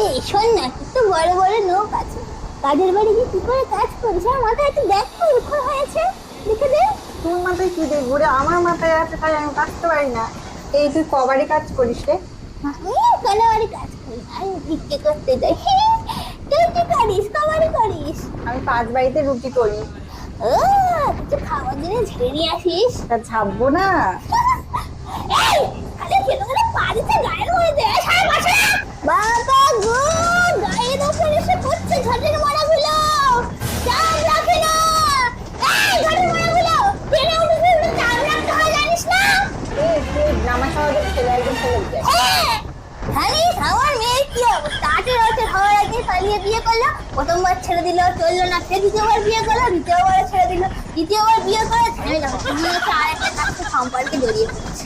এই শোন না, তো বড় বড় লোক আছে, কাজের বাড়ি গিয়ে কি করে কাজ করিস? আমার মাথায় একটু দেখ তো উঠো হয়েছে, দেখে দে। তোর মাথায় কি দেখবো রে? আমার মাথায় আছে, তাই আমি কাটতে পারি না। এই তুই কবারই কাজ করিস রে? আমি কোনো বাড়ি কাজ করি না, আমি ভিক্ষে করতে যাই। তুই কি করিস? কবারই করিস? আমি 5 বাড়িতে রুটি করি। ও, কিছু খাবার দিনে ঝেড়ে নিয়ে আসিস। তা ছাপবো না? এই, খালি খেতে খেতে পা দিচ্ছে গায়ের মধ্যে। সারা বছর বাবা গো, গায়ের ওপরে এসে পড়ছে ঝাঁটের মারাগুলো। চাপ রাখে না। এই ঝাঁটের মারাগুলো টেনে উঠে উঠে চাপ রাখতে হয়, জানিস না? তুই জামা সহজে ছেলে একদম ফেলে দিতে। হ্যাঁ, জানিস আমার মেয়ের কি অবস্থা? 18 বছর হওয়ার আগে পালিয়ে বিয়ে করলো, প্রথমবার ছেড়ে দিল, চললো না, সে দ্বিতীয়বার বিয়ে করলো, দ্বিতীয়বার ছেড়ে দিল, তৃতীয়বার বিয়ে করে ছেড়ে যাবো, আর একটা কাছে সম্পর্কে জড়িয়ে পড়েছে।